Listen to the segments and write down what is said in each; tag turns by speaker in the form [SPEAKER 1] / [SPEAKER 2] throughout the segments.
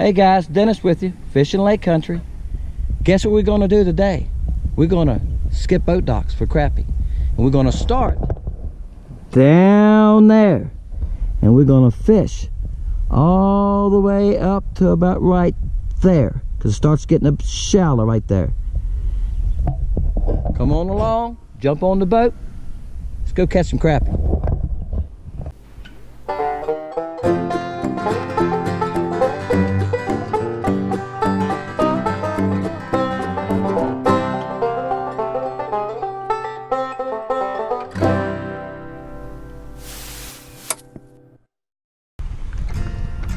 [SPEAKER 1] Hey guys, Dennis with you, fishing lake country. Guess what we're gonna do today? We're gonna skip boat docks for crappie. And we're gonna start down there. And we're gonna fish all the way up to about right there. Cause it starts getting up shallow right there. Come on along, jump on the boat. Let's go catch some crappie.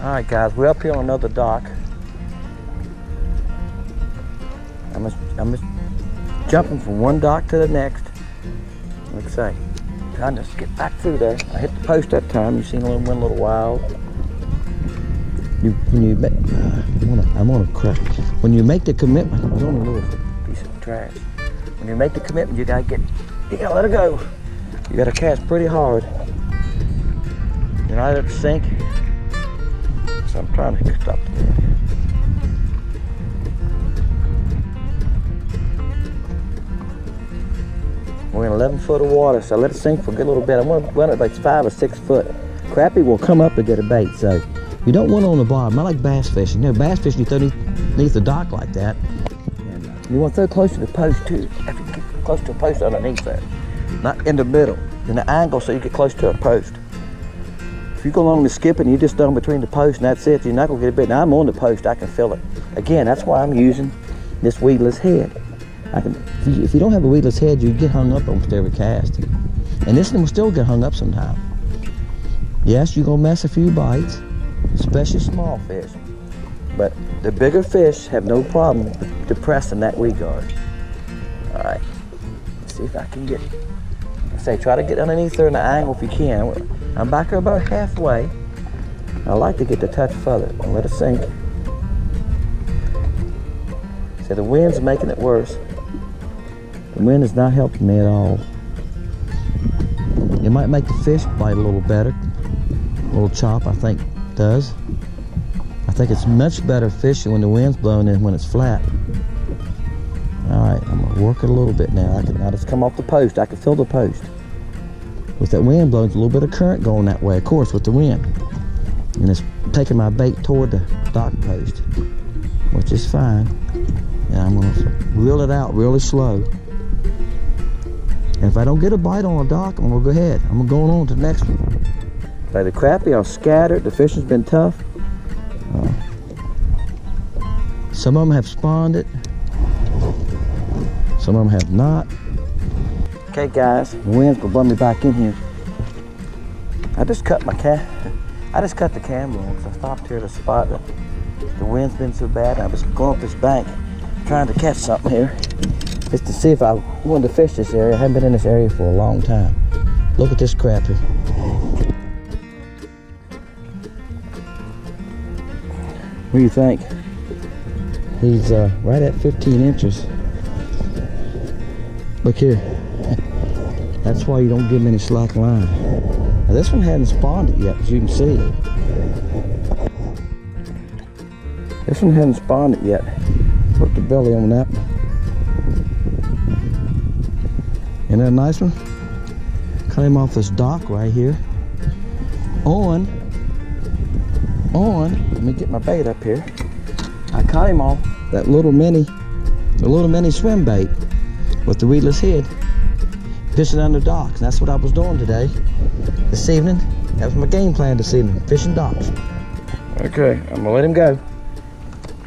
[SPEAKER 1] Alright guys, we're up here on another dock. I'm just jumping from one dock to the next. Like I say, trying to get back through there. I hit the post that time. You seen went a little wild. When you make the commitment, I was on a little piece of trash. When you make the commitment, you gotta let it go. You gotta cast pretty hard. You're not at the sink. So I'm trying to stop the net. We're in 11 foot of water, so let it sink for a good little bit. I want to run it like 5 or 6 foot. Crappie will come up to get a bait, so you don't want it on the bottom. Not like bass fishing. You know, bass fishing, you throw underneath the dock like that. And you want to throw close to the post too. If you get close to a post underneath there, not in the middle, in the angle, so you get close to a post. If you go along the skip and you just throw between the post and that's it, you're not gonna get a bit. Now I'm on the post, I can feel it. Again, that's why I'm using this weedless head. If you don't have a weedless head, you get hung up almost every cast. And this one will still get hung up sometime. Yes, you're gonna miss a few bites, especially small fish. But the bigger fish have no problem depressing that weed guard. All right, let's see if I can get, try to get underneath there in the angle if you can. I'm back here about halfway. I like to get the touch further and let it sink. So the wind's making it worse. The wind is not helping me at all. It might make the fish bite a little better. A little chop, I think, does. I think it's much better fishing when the wind's blowing than when it's flat. All right, I'm gonna work it a little bit now. I just come off the post. I can feel the post. With that wind blowing, a little bit of current going that way, of course, with the wind. And it's taking my bait toward the dock post, which is fine. And I'm gonna reel it out really slow. And if I don't get a bite on a dock, I'm gonna go ahead. I'm gonna go on to the next one. By the crappie are scattered. The fishing's been tough. Some of them have spawned it. Some of them have not. Okay guys, the wind's gonna blow me back in here. I just cut the camera on because I stopped here at a spot that the wind's been so bad. I was going up this bank trying to catch something here just to see if I wanted to fish this area. I haven't been in this area for a long time. Look at this crappie. What do you think? He's right at 15 inches. Look here. That's why you don't give him any slack line. Now this one hadn't spawned it yet, as you can see. This one hadn't spawned it yet. Put the belly on that. Isn't that a nice one? Cut him off this dock right here. Let me get my bait up here. I caught him off that little mini swim bait with the weedless head. Fishing under docks. And that's what I was doing today. This evening. That was my game plan this evening. Fishing docks. Okay, I'm gonna let him go.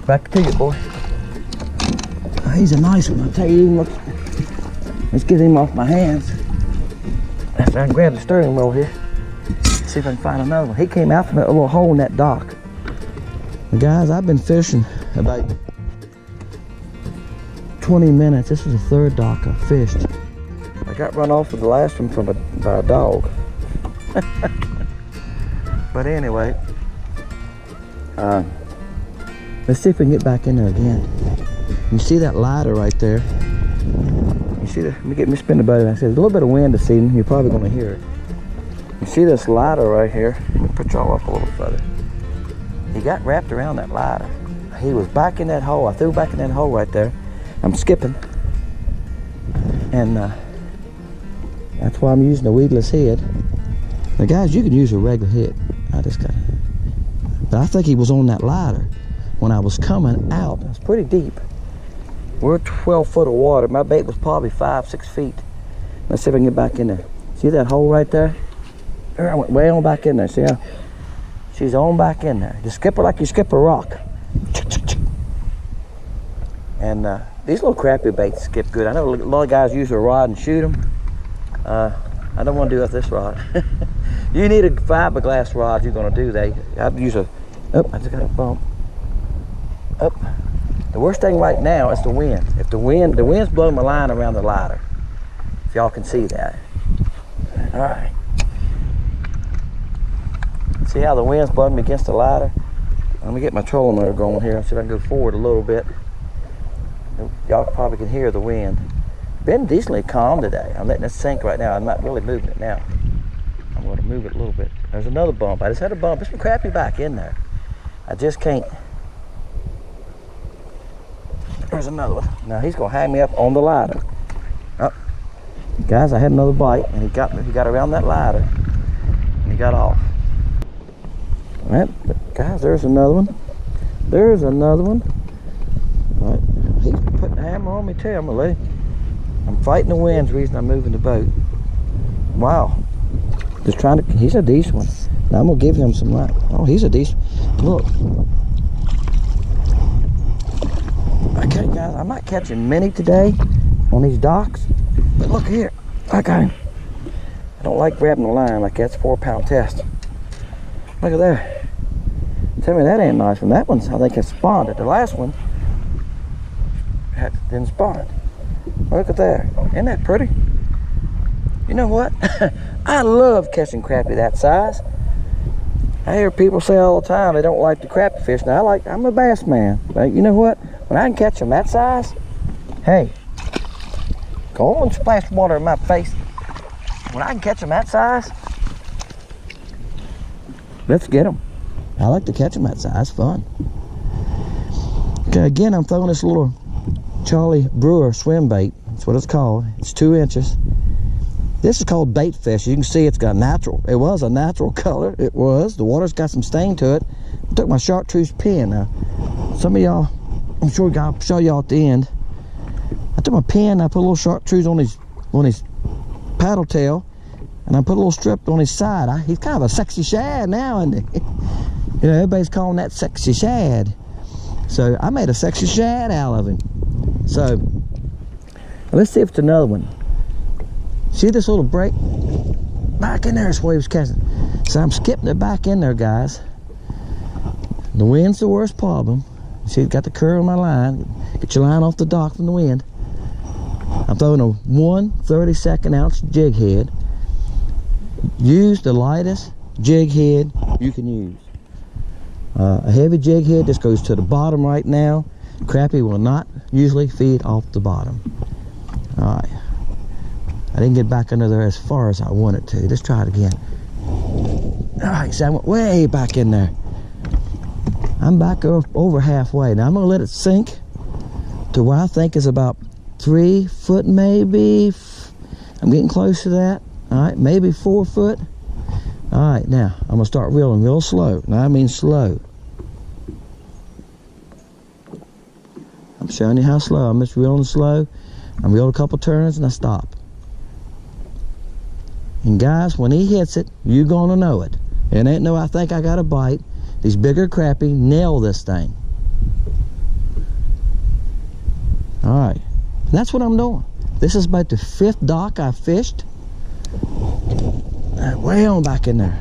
[SPEAKER 1] Back to you, boy. He's a nice one, I'll tell you. Let's get him off my hands. After I can grab the steering wheel here. See if I can find another one. He came out from that little hole in that dock. And guys, I've been fishing about 20 minutes. This was the third dock I fished. I got run off with the last one by a dog. But anyway, let's see if we can get back in there again. You see that ladder right there? You see that? Let me spin the boat. I said there's a little bit of wind this evening. You're probably going to hear it. You see this ladder right here? Let me put y'all up a little further. he got wrapped around that ladder. He was back in that hole. I threw back in that hole right there. I'm skipping. And that's why I'm using a weedless head. Now guys, you can use a regular head. But I think he was on that ladder when I was coming out. It was pretty deep. We're 12 foot of water. My bait was probably 5-6 feet. Let's see if I can get back in there. See that hole right there? There, I went way on back in there. See how? She's on back in there. Just skip her like you skip a rock. And these little crappie baits skip good. I know a lot of guys use a rod and shoot them. I don't want to do it with this rod. You need a fiberglass rod if you're going to do that. I'd use a... Oh, I just got a bump. Up. The worst thing right now is the wind. If the wind's blowing my line around the ladder. If y'all can see that. All right. See how the wind's blowing me against the ladder? Let me get my trolling motor going here. See if I can go forward a little bit. Y'all probably can hear the wind. Been decently calm today. I'm letting it sink right now. I'm not really moving it now. I'm going to move it a little bit. There's another bump. I just had a bump. There's some crappie back in there. I just can't. There's another one. Now he's going to hang me up on the ladder. Oh. Guys, I had another bite, and he got around that ladder, and he got off. All right, guys, there's another one. There's another one. All right. He's putting the hammer on me too. I'm gonna let him. I'm fighting the wind's the reason I'm moving the boat. Wow. Just trying to, he's a decent one. Now I'm gonna give him some light. Oh, he's a decent, look. Okay guys, I'm not catching many today on these docks, but look here, I got him. I don't like grabbing the line like that's a 4-pound test. Look at that. Tell me that ain't a nice one. That one's, I think, has spawned. The last one didn't spawn. Look at that. Isn't that pretty? You know what? I love catching crappie that size. I hear people say all the time they don't like the crappie fish. Now I'm a bass man. But you know what? When I can catch them that size, hey, go on and splash water in my face. When I can catch them that size, let's get them. I like to catch them that size. Fun. Okay, again, I'm throwing this little Charlie Brewer swim bait. That's what it's called. It's 2 inches. This is called bait fish. You can see it's got natural. It was a natural color. It was. The water's got some stain to it. I took my chartreuse pin. Now, some of y'all, I'm sure I'll show y'all at the end. I took my pin. I put a little chartreuse on his paddle tail, and I put a little strip on his side. He's kind of a sexy shad now, isn't he? You know, everybody's calling that sexy shad. So I made a sexy shad out of him. So let's see if it's another one. See this little break? Back in there is where he was catching. So I'm skipping it back in there, guys. The wind's the worst problem. See, it's got the curve on my line. Get your line off the dock from the wind. I'm throwing a 1 32nd ounce jig head. Use the lightest jig head you can use. A heavy jig head just goes to the bottom right now. Crappie will not usually feed off the bottom. All right. I didn't get back under there as far as I wanted to. Let's try it again. All right, so I went way back in there. I'm back over halfway. Now I'm gonna let it sink to where I think is about 3 foot maybe. I'm getting close to that. All right, maybe 4 foot. All right, now I'm gonna start reeling real slow. Now I mean slow. I'm showing you how slow. I'm just reeling slow. I'm reeling a couple turns and I stop. And guys, when he hits it, you're gonna know it. It ain't no I think I got a bite. These bigger crappie nail this thing. All right, and that's what I'm doing. This is about the 5th dock I fished. Way on back in there.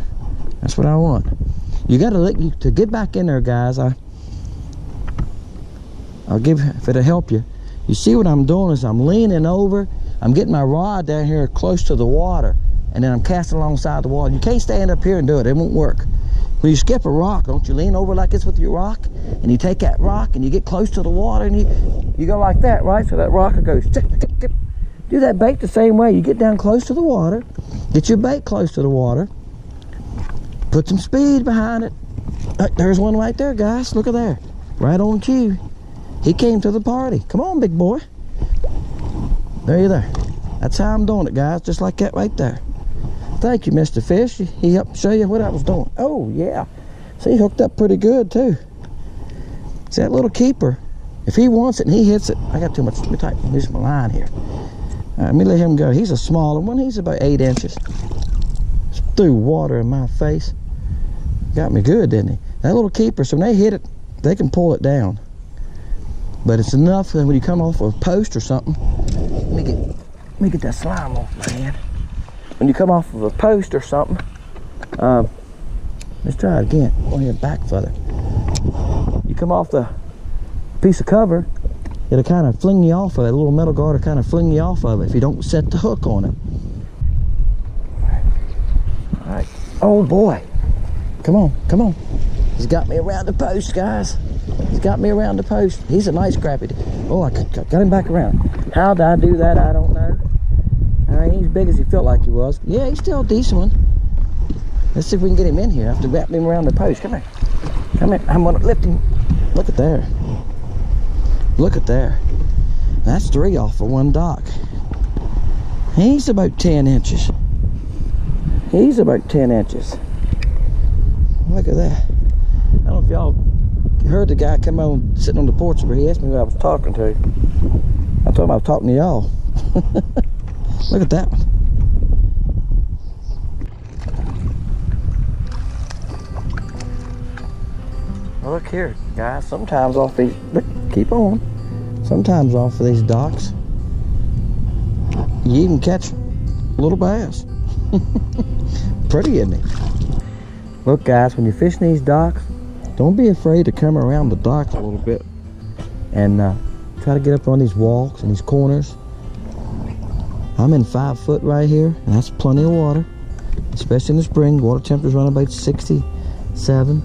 [SPEAKER 1] That's what I want. You gotta let to get back in there, guys. I'll give, if it'll help you. You see what I'm doing is I'm leaning over. I'm getting my rod down here close to the water, and then I'm casting alongside the water. You can't stand up here and do it. It won't work. When you skip a rock, don't you lean over like this with your rock, and you take that rock and you get close to the water, and you go like that, right? So that rock will go skip, skip, skip. Do that bait the same way. You get down close to the water, get your bait close to the water, put some speed behind it, There's one right there, guys. Look at there. Right on cue. He came to the party. Come on, big boy. There you there. That's how I'm doing it, guys. Just like that right there. Thank you, Mr. Fish. He helped show you what I was doing. Oh, yeah. See, he hooked up pretty good, too. See that little keeper? If he wants it and he hits it, I got too much. Let me use my line here. All right, let me let him go. He's a smaller one. He's about 8 inches. Just threw water in my face. Got me good, didn't he? That little keeper, so when they hit it, they can pull it down. But it's enough that when you come off of a post or something, let me get that slime off my hand. When you come off of a post or something, let's try it again. Go ahead, back further. You come off the piece of cover, it'll kind of fling you off of it. A little metal guard will kind of fling you off of it if you don't set the hook on it. All right. Oh boy. Come on, come on. He's got me around the post, guys. He's got me around the post. He's a nice crappie. Oh, I got him back around. How did I do that? I don't know. I ain't as big as he felt like he was. Yeah, he's still a decent one. Let's see if we can get him in here. I have to wrap him around the post. Come here. Come here. I'm going to lift him. Look at there. Look at there. That's 3 off of one dock. He's about 10 inches. He's about 10 inches. Look at that. I don't know if y'all heard the guy come on sitting on the porch where he asked me who I was talking to. I told him I was talking to y'all. Look at that one. Well, look here, guys. Sometimes off these, look, keep on. Sometimes off of these docks, you even catch little bass. Pretty, isn't it? Look, guys, when you're fishing these docks, don't be afraid to come around the docks a little bit and try to get up on these walks and these corners. I'm in 5 foot right here, and that's plenty of water, especially in the spring. Water temperatures run about 67.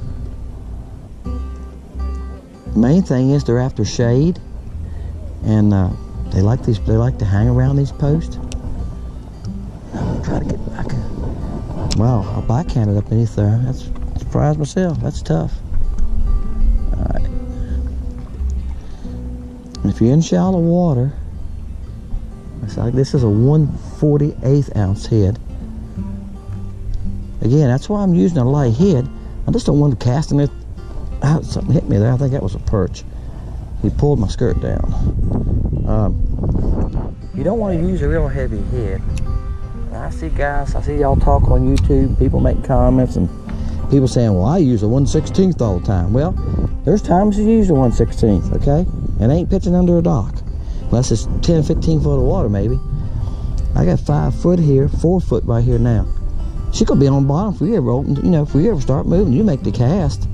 [SPEAKER 1] Main thing is they're after shade, and they like to hang around these posts. I'm gonna try to get back. Wow, I backhanded up beneath there. That's surprised myself. That's tough. All right. If you're in shallow water, it's like this is a 1/48 ounce head. Again, that's why I'm using a light head. I just don't want to casting it out. Something hit me there. I think that was a perch. He pulled my skirt down. You don't want to use a real heavy head. I see guys, I see y'all talk on YouTube, people make comments and people saying, well, I use a 1/16 all the time. Well, there's times you use a 1/16, okay? And ain't pitching under a dock. Unless it's 10, 15 foot of water maybe. I got 5 foot here, 4 foot right here now. She could be on the bottom if we ever open, you know, if we ever start moving, you make the cast.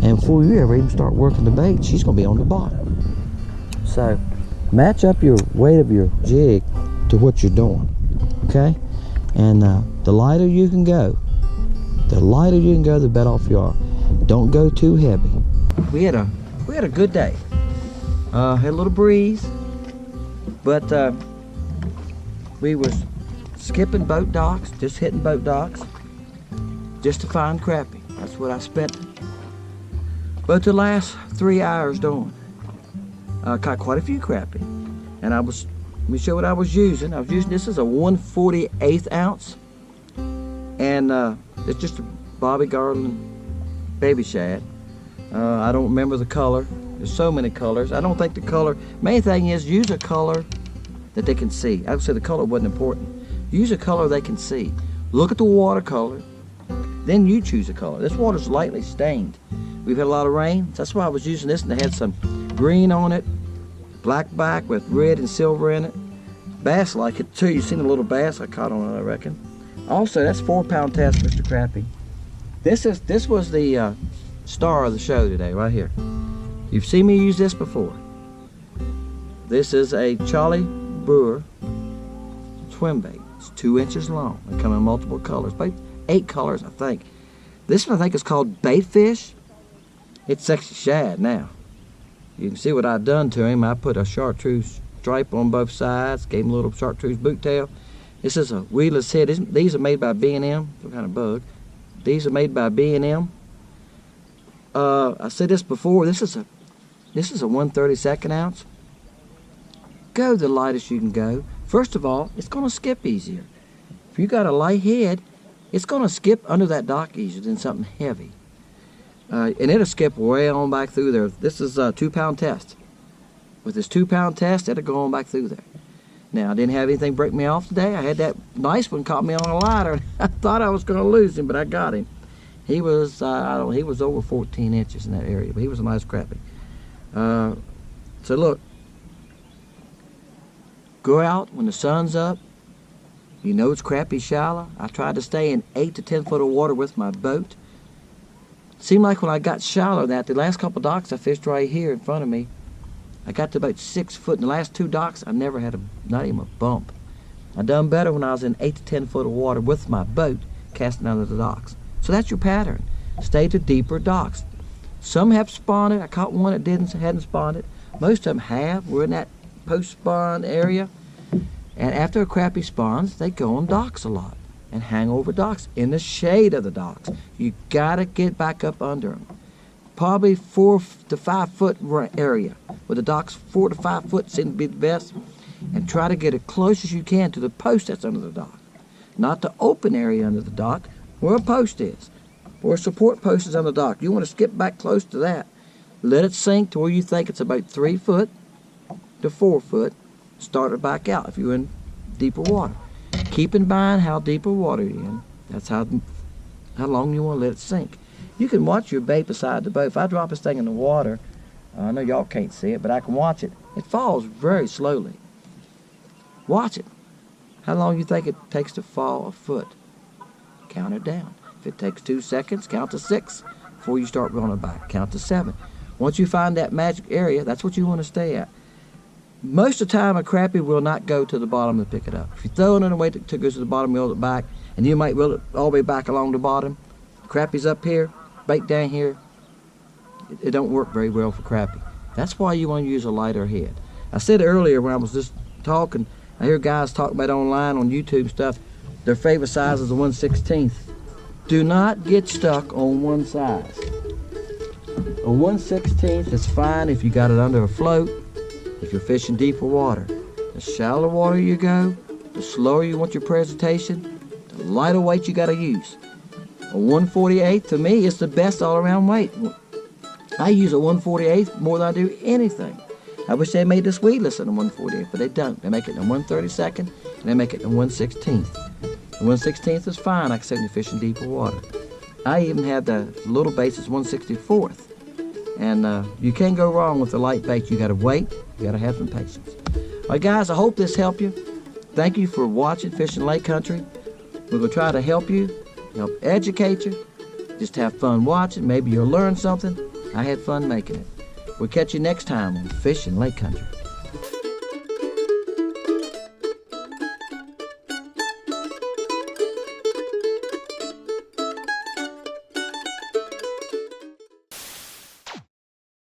[SPEAKER 1] And before you ever even start working the bait, she's gonna be on the bottom. So, match up your weight of your jig to what you're doing. Okay, and the lighter you can go, the better off you are. Don't go too heavy. We had a good day. Had a little breeze, but we was skipping boat docks, just hitting boat docks, just to find crappie. That's what I spent but the last 3 hours doing. Caught quite a few crappie, and let me show what I was using. I was using, this is a 1/48 ounce, and it's just a Bobby Garland baby shad. I don't remember the color. There's so many colors. I don't think the color, main thing is use a color that they can see. I would say the color wasn't important. Use a color they can see. Look at the watercolor, then you choose a color. This water's lightly stained. We've had a lot of rain. That's why I was using this, and it had some green on it, black back with red and silver in it. Bass like it too. You've seen a little bass I caught on it, I reckon. Also, that's 4-pound test, Mr. Crappie. This was the star of the show today, right here. You've seen me use this before. This is a Charlie Brewer swim bait. It's 2 inches long. They come in multiple colors, about 8 colors, I think. This one I think is called Bait Fish. It's sexy shad now. You can see what I've done to him. I put a chartreuse stripe on both sides, gave him a little chartreuse boot tail. This is a weedless head. These are made by B&M, some kind of bug. These are made by B&M. I said this before, this is a 1/32 ounce. Go the lightest you can go. First of all, it's going to skip easier. If you got a light head, it's going to skip under that dock easier than something heavy. And it'll skip way on back through there. This is a 2-pound test. With this 2-pound test, it'll go on back through there. Now, I didn't have anything break me off today. I had that nice one caught me on a ladder. I thought I was going to lose him, but I got him. He was, he was over 14 inches in that area, but he was a nice crappie. So look, go out when the sun's up. You know it's crappie shallow. I tried to stay in 8 to 10 foot of water with my boat. Seemed like when I got shallow the last couple docks I fished right here in front of me, I got to about 6 foot. In the last 2 docks, I never had not even a bump. I done better when I was in 8 to 10 foot of water with my boat casting under the docks. So that's your pattern. Stay to deeper docks. Some have spawned it. I caught one that hadn't spawned it. Most of them have. We're in that post-spawn area. And after a crappie spawns, they go on docks a lot and hang over docks in the shade of the docks. You gotta get back up under them. Probably 4 to 5 foot area where the docks 4 to 5 foot seem to be the best, and try to get as close as you can to the post that's under the dock, not the open area under the dock where a post is, where a support post is on the dock. You want to skip back close to that. Let it sink to where you think it's about 3 foot to 4 foot. Start it back out if you're in deeper water. Keep in mind how deeper water you're in. That's how long you want to let it sink. You can watch your bait beside the boat. If I drop this thing in the water, I know y'all can't see it, but I can watch it. It falls very slowly. Watch it. How long you think it takes to fall a foot? Count it down. If it takes 2 seconds, count to 6 before you start going back. Count to 7. Once you find that magic area, that's what you want to stay at. Most of the time, a crappie will not go to the bottom and pick it up. If you throw it in a way to go to the bottom, reel it back, and you might reel it all the way back along the bottom. Crappie's up here, bait down here. It don't work very well for crappie. That's why you want to use a lighter head. I said earlier when I was just talking, I hear guys talking about online on YouTube stuff, their favorite size is a 1/16. Do not get stuck on one size. A 1/16 is fine if you got it under a float, if you're fishing deeper water. The shallower water you go, the slower you want your presentation, the lighter weight you got to use. A 1/48 to me is the best all-around weight. I use a 1/48 more than I do anything. I wish they made this weedless in a 1/48, but they don't. They make it in a 1/32, and they make it in a 1/16. The 1/16 is fine, like I said, when you're fishing deeper water. I even have the little baits, it's 1/64. And you can't go wrong with the light bait. You got to wait. You got to have some patience. All right, guys, I hope this helped you. Thank you for watching Fishing Lake Country. We're going to try to help you, help educate you. Just have fun watching. Maybe you'll learn something. I had fun making it. We'll catch you next time on Fishing Lake Country.